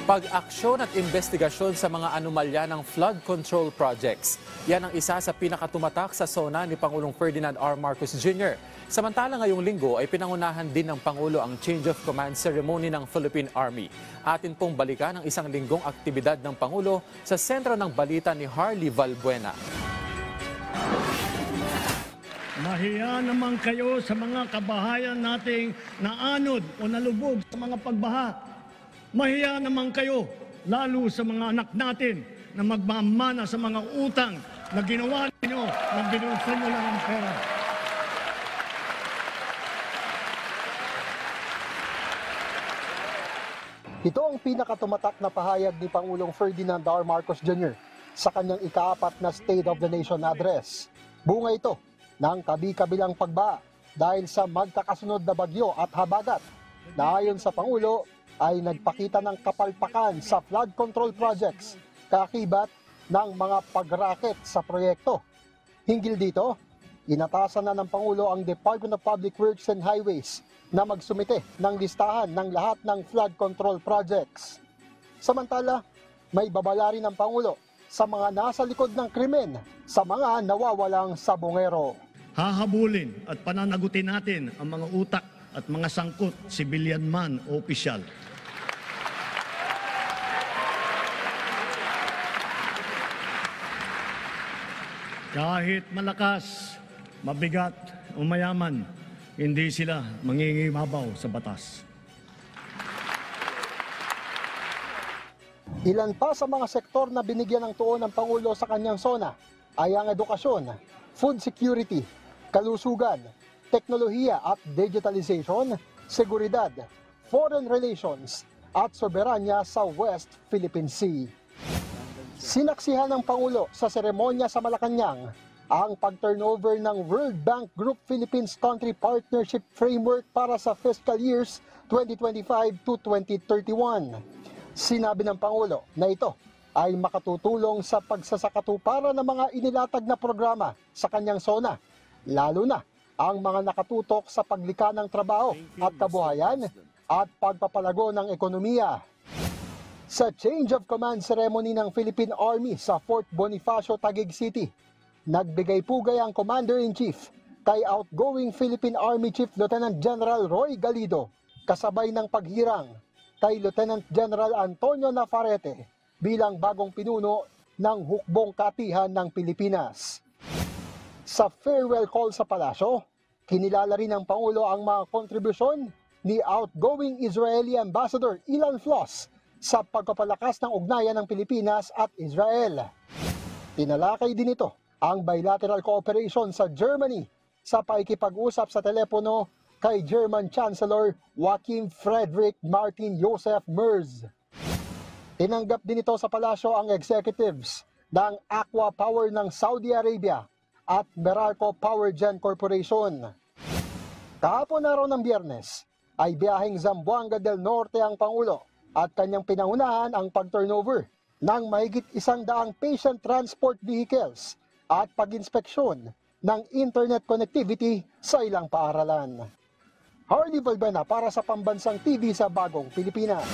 Pag-aksyon at investigasyon sa mga anomalya ng flood control projects. Yan ang isa sa pinakatumatak sa SONA ni Pangulong Ferdinand R. Marcos Jr. Samantala ngayong linggo ay pinangunahan din ng Pangulo ang change of command ceremony ng Philippine Army. Atin pong balikan ang isang linggong aktibidad ng Pangulo sa sentro ng balita ni Harley Valbuena. Mahiya naman kayo sa mga kabahayan nating naanod o nalubog sa mga pagbaha. Mahiya naman kayo, lalo sa mga anak natin na magmamana sa mga utang na ginawa ninyo na binulsa nyo lang ang pera. Ito ang pinakatumatak na pahayag ni Pangulong Ferdinand R. Marcos Jr. sa kanyang ika-4 na State of the Nation address. Bunga ito ng kabi-kabilang pagbaha dahil sa magkakasunod na bagyo at habagat na ayon sa Pangulo ay nagpakita ng kapalpakan sa flood control projects, kakibat ng mga pagraket sa proyekto. Hinggil dito, inatasan na ng Pangulo ang Department of Public Works and Highways na magsumite ng listahan ng lahat ng flood control projects. Samantala, may babala rin ng Pangulo sa mga nasa likod ng krimen sa mga nawawalang sabongero. Hahabulin at pananagutin natin ang mga utak at mga sangkot, civilian man o opisyal. Kahit malakas, mabigat o mayaman, hindi sila mangingibabaw sa batas. Ilan pa sa mga sektor na binigyan ng tuon ng Pangulo sa kanyang SONA ay ang edukasyon, food security, kalusugan, teknolohiya at digitalization, seguridad, foreign relations at soberanya sa West Philippine Sea. Sinaksihan ng Pangulo sa seremonya sa Malacanang ang pag-turnover ng World Bank Group Philippines Country Partnership Framework para sa fiscal years 2025 to 2031. Sinabi ng Pangulo na ito ay makatutulong sa pagsasakatuparan ng mga inilatag na programa sa kanyang SONA, lalo na ang mga nakatutok sa paglikha ng trabaho at kabuhayan at pagpapalago ng ekonomiya. Sa change of command ceremony ng Philippine Army sa Fort Bonifacio, Taguig City, nagbigay pugay ang Commander-in-Chief kay outgoing Philippine Army Chief Lieutenant General Roy Galido kasabay ng paghirang kay Lieutenant General Antonio Nafarrete bilang bagong pinuno ng hukbong katihan ng Pilipinas. Sa farewell call sa palasyo, kinilala rin ng Pangulo ang mga kontribusyon ni outgoing Israeli Ambassador Ilan Floss sa pagpapalakas ng ugnayan ng Pilipinas at Israel. Tinalakay din ito ang bilateral cooperation sa Germany sa pakikipag-usap sa telepono kay German Chancellor Joachim Friedrich Martin Joseph Merz. Tinanggap din ito sa palasyo ang executives ng Aqua Power ng Saudi Arabia at Meralco Power Gen Corporation. Kahapon araw ng Biyernes ay biyaheng Zamboanga del Norte ang Pangulo at kanyang pinangunahan ang pag-turnover ng mahigit 100 patient transport vehicles at pag-inspeksyon ng internet connectivity sa ilang paaralan. Harley Valbuena para sa Pambansang TV sa Bagong Pilipinas.